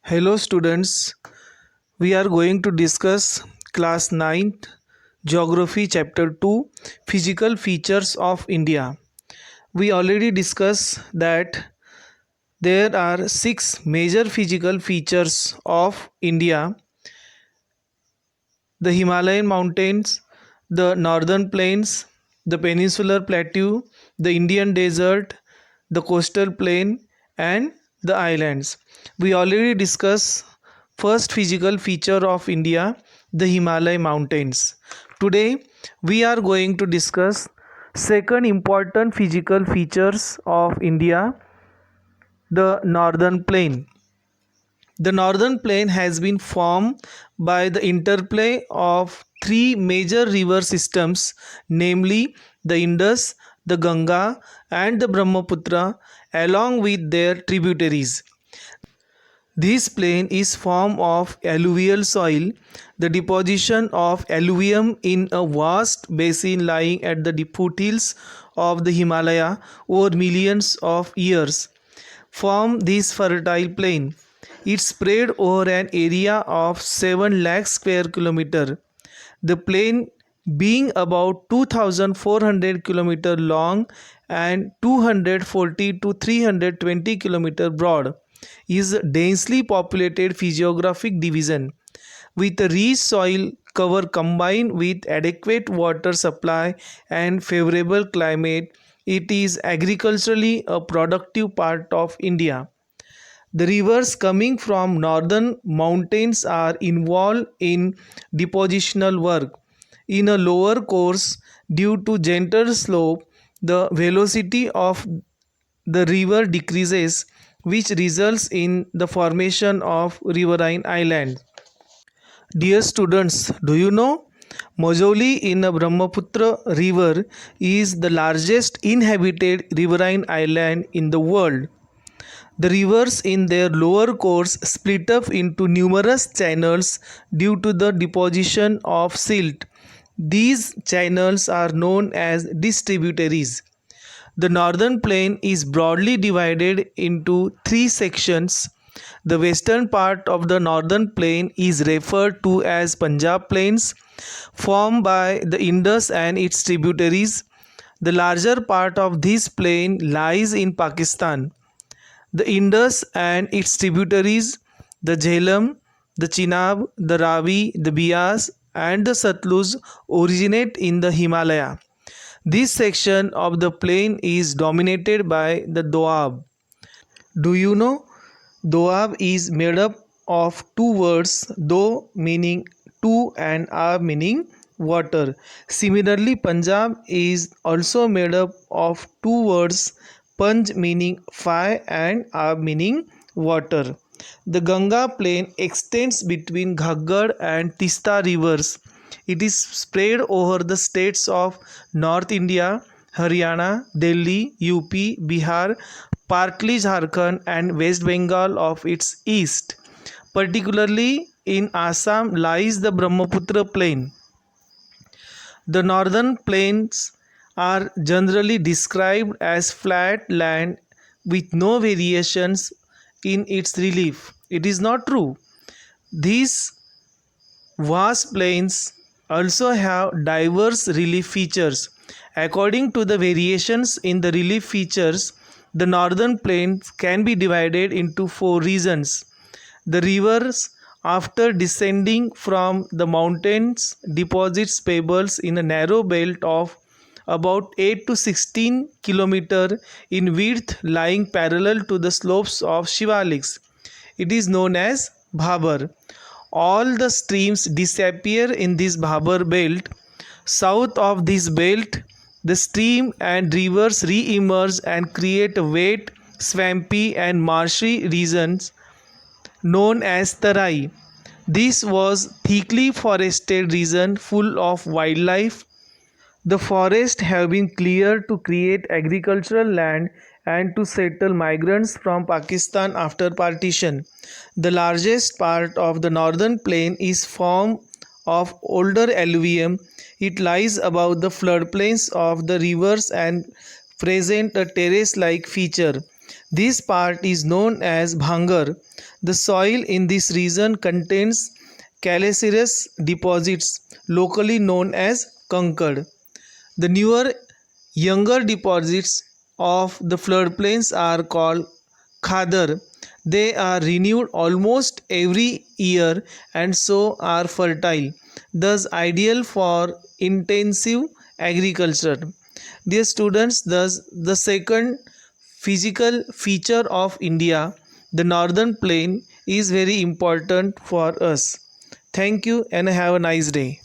Hello students, we are going to discuss class 9th Geography chapter 2 Physical Features of India. We already discussed that there are 6 major physical features of India: the Himalayan mountains, the northern plains, the peninsular plateau, the Indian desert, the coastal plain, and the islands. We already discussed first physical feature of India, the Himalaya mountains. Today we are going to discuss second important physical features of India, the northern plain. The northern plain has been formed by the interplay of three major river systems, namely the Indus, the Ganga, and the Brahmaputra, along with their tributaries. This plain is formed of alluvial soil, the deposition of alluvium in a vast basin lying at the foothills of the Himalaya over millions of years form this fertile plain. It spread over an area of 7 lakh square kilometer. The plain being about 2400 km long and 240 to 320 km broad is densely populated physiographic division with a rich soil cover combined with adequate water supply and favorable climate. It is agriculturally a productive part of India. The rivers coming from northern mountains are involved in depositional work. In a lower course, due to gentle slope, the velocity of the river decreases, which results in the formation of riverine islands. Dear students, do you know Majoli in the Brahmaputra river is the largest inhabited riverine island in the world. The rivers in their lower course split up into numerous channels due to the deposition of silt. These channels are known as distributaries. The northern plain is broadly divided into three sections. The western part of the northern plain is referred to as Punjab Plains, formed by the Indus and its tributaries. The larger part of this plain lies in Pakistan. The Indus and its tributaries, the Jhelum, the Chenab, the Ravi, the Beas, and the Satluj, originate in the Himalaya. This section of the plain is dominated by the Doab. Do you know? Doab is made up of two words, Do meaning two and Ab meaning water. Similarly, Punjab is also made up of two words, Panj meaning fire and Ab meaning water. The Ganga plain extends between Ghaggar and Tista rivers. It is spread over the states of North India, Haryana, Delhi, UP, Bihar, partly Jharkhand, and West Bengal of its east. Particularly in Assam lies the Brahmaputra plain. The northern plains are generally described as flat land with no variations in its relief. It is not true. These vast plains also have diverse relief features. According to the variations in the relief features, the northern plains can be divided into four regions. The rivers, after descending from the mountains, deposits pebbles in a narrow belt of about 8 to 16 km in width lying parallel to the slopes of Shivaliks. It is known as Bhabar. All the streams disappear in this Bhabar belt. South of this belt, the stream and rivers re-emerge and create a wet, swampy and marshy regions known as Tarai. This was thickly forested region full of wildlife. The forests have been cleared to create agricultural land and to settle migrants from Pakistan after partition. The largest part of the northern plain is formed of older alluvium. It lies above the floodplains of the rivers and present a terrace-like feature. This part is known as Bhangar. The soil in this region contains calcareous deposits locally known as kankad. The newer, younger deposits of the floodplains are called khadar. They are renewed almost every year and so are fertile, thus ideal for intensive agriculture. Dear students, thus the second physical feature of India, the northern plain, is very important for us. Thank you and have a nice day.